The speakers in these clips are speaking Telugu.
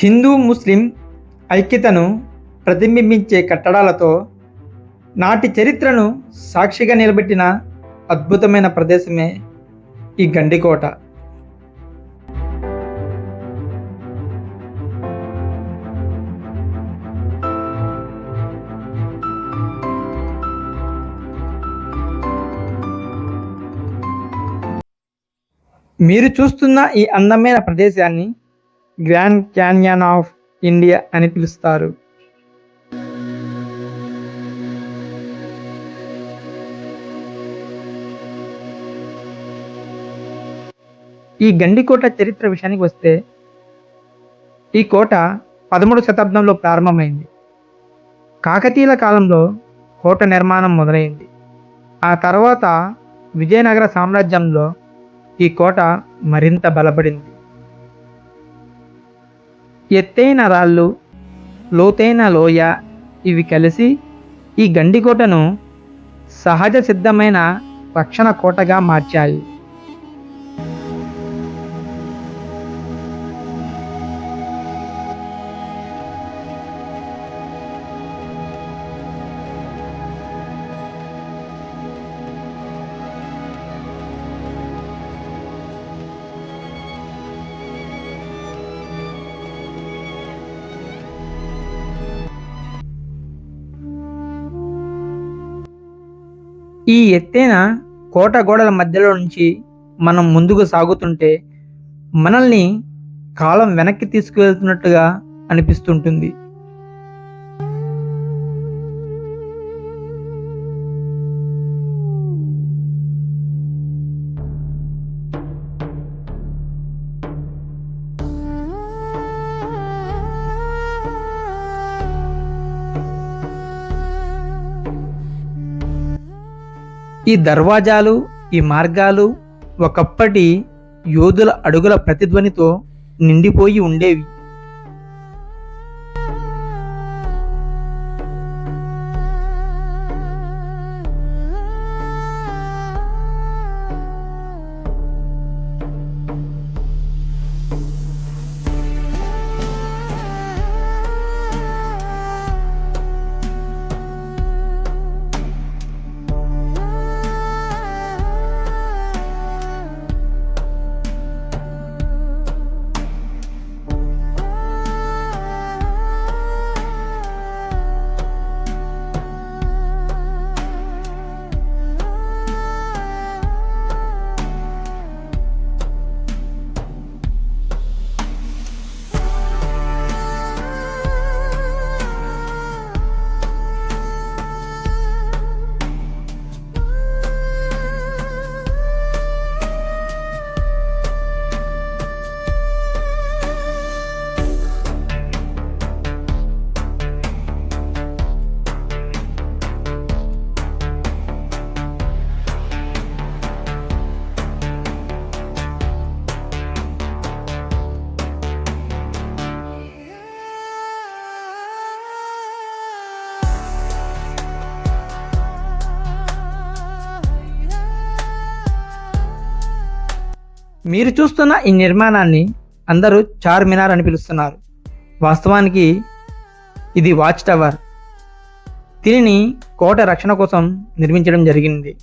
హిందూ ముస్లిం ఐక్యతను ప్రతిబింబించే కట్టడాలతో నాటి చరిత్రను సాక్షిగా నిలబెట్టిన అద్భుతమైన ప్రదేశమే ఈ గండికోట. మీరు చూస్తున్న ఈ అందమైన ప్రదేశాన్ని గ్రాండ్ క్యాన్యన్ ఆఫ్ ఇండియా అని పిలుస్తారు. ఈ గండికోట చరిత్ర విషయానికి వస్తే, ఈ కోట 13వ శతాబ్దంలో ప్రారంభమైంది. కాకతీయుల కాలంలో కోట నిర్మాణం మొదలైంది. ఆ తర్వాత విజయనగర సామ్రాజ్యంలో ఈ కోట మరింత బలపడింది. ఎత్తైన రాళ్ళు, లోతైన లోయ ఇవి కలిసి ఈ గండికోటను సహజ సిద్ధమైన రక్షణ కోటగా మార్చాయి. ఈ ఎత్తైన కోట గోడల మధ్యలో నుంచి మనం ముందుకు సాగుతుంటే మనల్ని కాలం వెనక్కి తీసుకువెళ్తున్నట్టుగా అనిపిస్తుంటుంది. ఈ దర్వాజాలు, ఈ మార్గాలు ఒకప్పటి యోధుల అడుగుల ప్రతిధ్వనితో నిండిపోయి ఉండేవి. మీరు చూస్తున్న ఈ నిర్మాణాన్ని అందరూ చార్మినార్ అని పిలుస్తున్నారు. వాస్తవానికి ఇది వాచ్ టవర్. దీనిని కోట రక్షణ కోసం నిర్మించడం జరిగింది.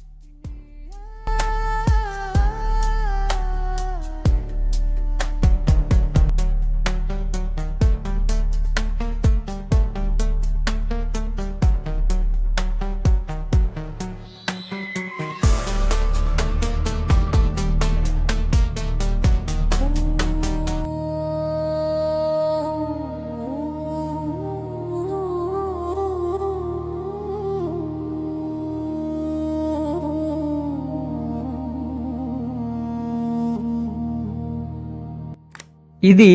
ఇది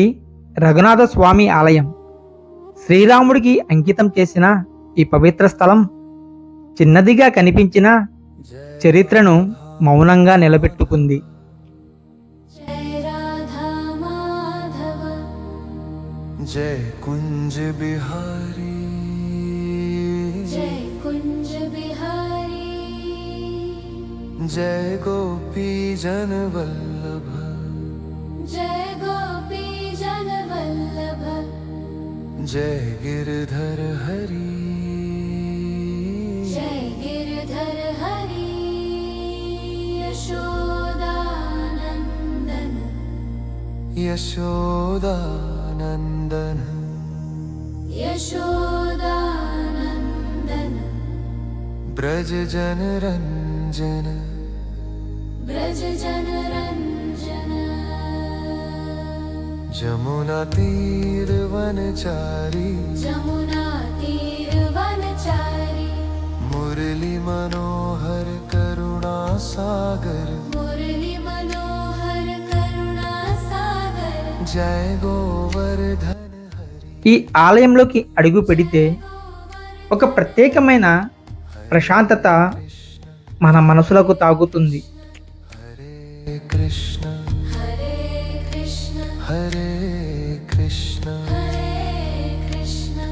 రఘునాథ స్వామి ఆలయం. శ్రీరాముడికి అంకితం చేసిన ఈ పవిత్ర స్థలం చిన్నదిగా కనిపించిన చరిత్రను మౌనంగా నిలబెట్టుకుంది. जय कुंज बिहारी, जय कुंज बिहारी, जय गोपी जन वल्लभ, जय गोपी जन वल्लभ। जय गिरधर हरि जय गिरधर हरि यशोदानन्दन यशोदानन्दन यशोदानन्दन ब्रज जन रंजन ब्रज जनरञ्जन जमुना तीर वनचारी जमुना तीरवनचारी मुरली मनोहर करुणा सागर मुरली मनोहर करुणा सागर जय गोवर्धन हरि ఈ ఆలయంలోకి అడుగు పెడితే ఒక ప్రత్యేకమైన ప్రశాంతత మన మనసులకు తాగుతుంది. हरे कृष्ण हरे कृष्ण हरे कृष्ण हरे कृष्ण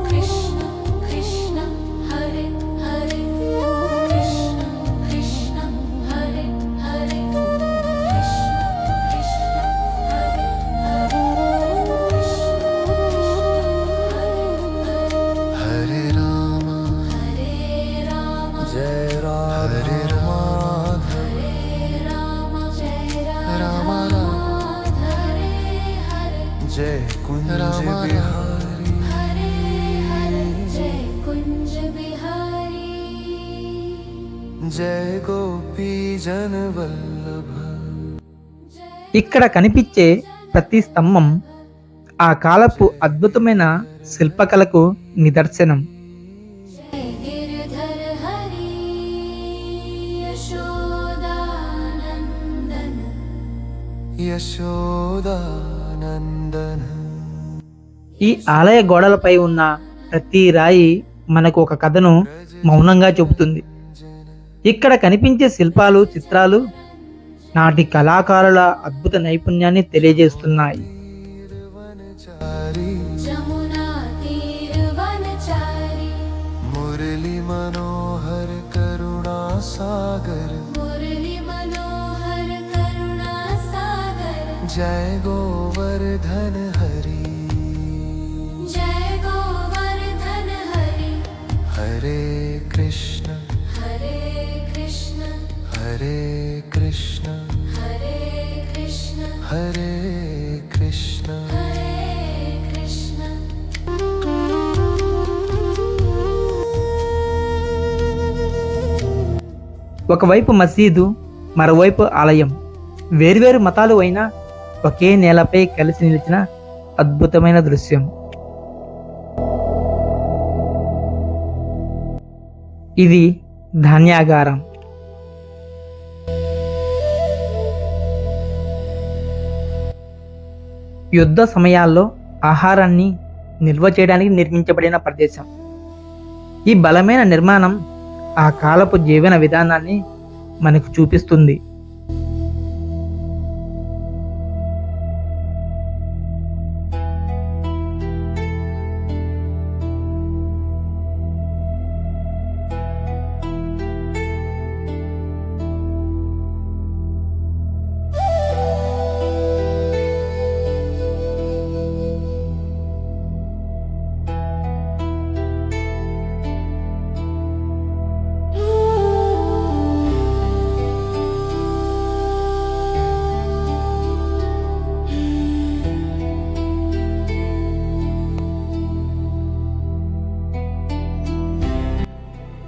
कृष्ण कृष्ण हरे हरे कृष्ण कृष्ण हरे हरे कृष्ण कृष्ण हरे हरे हरे राम हरे राम जय राम हरे राम हरे राम जय राम राम हरे हरे जय कुंज बिहारी हरे हरे जय कुंज बिहारी जय गोपी जन वल्लभ ఇక్కడ కనిపించే ప్రతి స్తంభం ఆ కాలపు అద్భుతమైన శిల్పకళకు నిదర్శనం. जय गिरधर हरि यशोदानन्दन यशोदानन्दन ఈ ఆలయ గోడలపై ఉన్న ప్రతి రాయి మనకు ఒక కథను మౌనంగా చెబుతుంది. ఇక్కడ కనిపించే శిల్పాలు, చిత్రాలు నాటి కళాకారుల అద్భుత నైపుణ్యాన్ని తెలియజేస్తున్నాయి. वनचारी जमुना तीरवनचारी मुरली मनोहर करुणा सागर मुरली मनोहर करुणा सागर जय गोवर्धन हरि जय गोवर्धन हरि हरे कृष्ण हरे कृष्ण हरे कृष्ण हरे कृष्ण हरे कृष्ण हरे कृष्ण ఒకవైపు మసీదు, మరోవైపు ఆలయం. వేర్వేరు మతాలు అయినా ఒకే నేలపై కలిసి నిలిచిన అద్భుతమైన దృశ్యం. ఇది ధాన్యాగారం. యుద్ధ సమయాల్లో ఆహారాన్ని నిల్వ చేయడానికి నిర్మించబడిన ప్రదేశం. ఈ బలమైన నిర్మాణం ఆ కాలపు జీవన విధానాన్ని మనకు చూపిస్తుంది.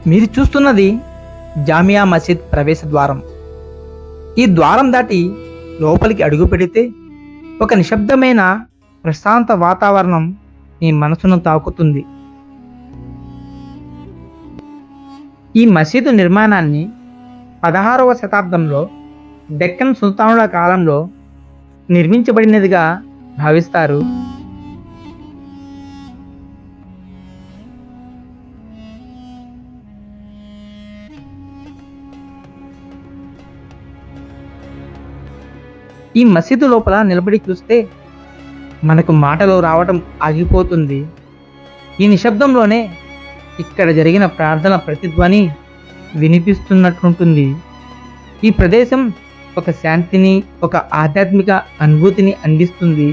మీరు చూస్తున్నది జామియా మసీద్ ప్రవేశ ద్వారం. ఈ ద్వారం దాటి లోపలికి అడుగు పెడితే ఒక నిశ్శబ్దమైన ప్రశాంత వాతావరణం మీ మనసును తాకుతుంది. ఈ మసీదు నిర్మాణాన్ని 16వ శతాబ్దంలో డెక్కన్ సుల్తానుల కాలంలో నిర్మించబడినదిగా భావిస్తారు. ఈ మసీదు లోపల నిలబడి చూస్తే మనకు మాటలు రావటం ఆగిపోతుంది. ఈ నిశ్శబ్దంలోనే ఇక్కడ జరిగిన ప్రార్థన ప్రతిధ్వని వినిపిస్తున్నట్లుంటుంది. ఈ ప్రదేశం ఒక శాంతిని, ఒక ఆధ్యాత్మిక అనుభూతిని అందిస్తుంది.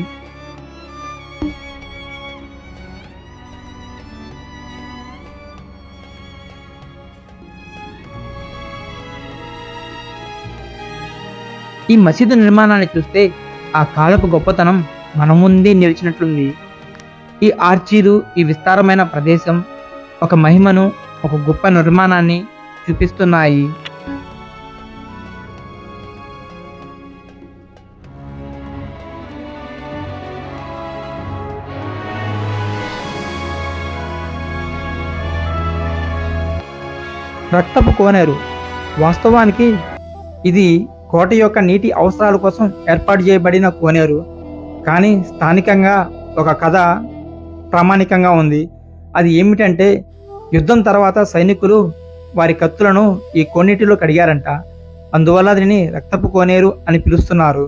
ఈ మసీదు నిర్మాణాన్ని చూస్తే ఆ కాలపు గొప్పతనం మన ముందే నిలిచినట్లుంది. ఈ ఆర్చీలు, ఈ విస్తారమైన ప్రదేశం ఒక మహిమను, ఒక గొప్ప నిర్మాణాన్ని చూపిస్తున్నాయి. రక్తపు కోనేరు వాస్తవానికి ఇది కోట యొక్క నీటి అవసరాల కోసం ఏర్పాటు చేయబడిన కోనేరు. కానీ స్థానికంగా ఒక కథ ప్రామాణికంగా ఉంది. అది ఏమిటంటే, యుద్ధం తర్వాత సైనికులు వారి కత్తులను ఈ కోనేటిలో కడిగారంట. అందువల్ల దీనిని రక్తపు కోనేరు అని పిలుస్తున్నారు.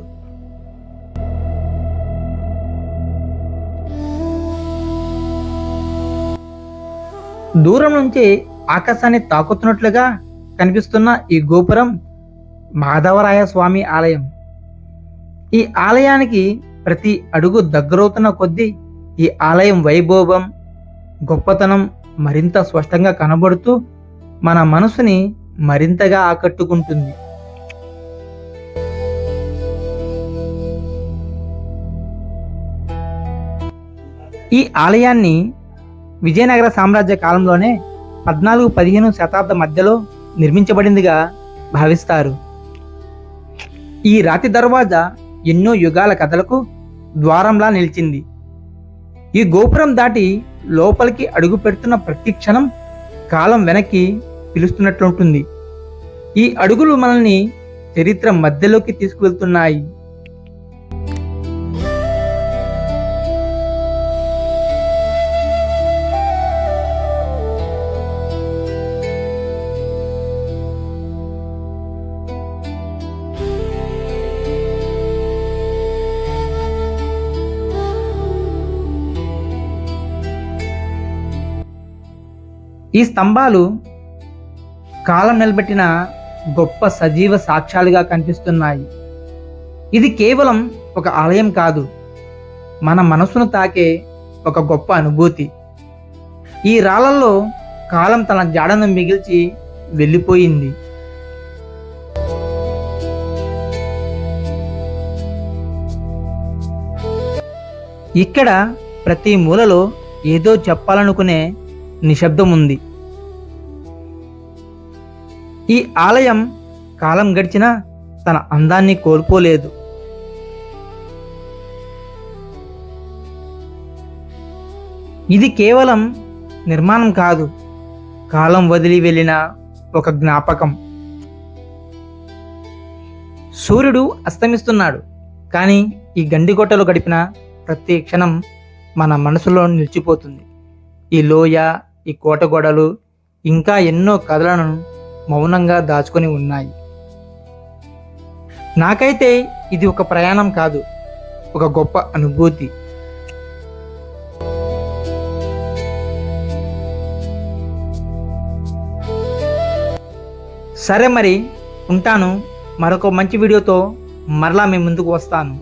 దూరం నుంచి ఆకాశాన్ని తాకుతున్నట్లుగా కనిపిస్తున్న ఈ గోపురం మాధవరాయ స్వామి ఆలయం. ఈ ఆలయానికి ప్రతి అడుగు దగ్గరవుతున్న కొద్దీ ఈ ఆలయం వైభవం, గొప్పతనం మరింత స్పష్టంగా కనబడుతూ మన మనసుని మరింతగా ఆకట్టుకుంటుంది. ఈ ఆలయాన్ని విజయనగర సామ్రాజ్య కాలంలోనే 14-15 శతాబ్ద మధ్యలో నిర్మించబడిందిగా భావిస్తారు. ఈ రాతి దర్వాజా ఎన్నో యుగాల కథలకు ద్వారంలా నిలిచింది. ఈ గోపురం దాటి లోపలికి అడుగు పెడుతున్న ప్రతి క్షణం కాలం వెనక్కి పిలుస్తున్నట్లుంటుంది. ఈ అడుగులు మనల్ని చరిత్ర మధ్యలోకి తీసుకువెళ్తున్నాయి. ఈ స్తంభాలు కాలం నిలబెట్టిన గొప్ప సజీవ సాక్ష్యాలుగా కనిపిస్తున్నాయి. ఇది కేవలం ఒక ఆలయం కాదు, మన మనసును తాకే ఒక గొప్ప అనుభూతి. ఈ రాళ్ళల్లో కాలం తన జాడను మిగిల్చి వెళ్ళిపోయింది. ఇక్కడ ప్రతి మూలలో ఏదో చెప్పాలనుకునే నిశ్శబ్దం ఉంది. ఈ ఆలయం కాలం గడిచినా తన అందాన్ని కోల్పోలేదు. ఇది కేవలం నిర్మాణం కాదు, కాలం వదిలి వెళ్ళిన ఒక జ్ఞాపకం. సూర్యుడు అస్తమిస్తున్నాడు, కానీ ఈ గండికోటలో గడిపిన ప్రతి క్షణం మన మనసులో నిలిచిపోతుంది. ఈ లోయ, ఈ కోట గోడలు ఇంకా ఎన్నో కథలను మౌనంగా దాచుకొని ఉన్నాయి. నాకైతే ఇది ఒక ప్రయాణం కాదు, ఒక గొప్ప అనుభూతి. సరే మరి ఉంటాను. మరొక మంచి వీడియోతో మరలా మీ ముందుకు వస్తాను.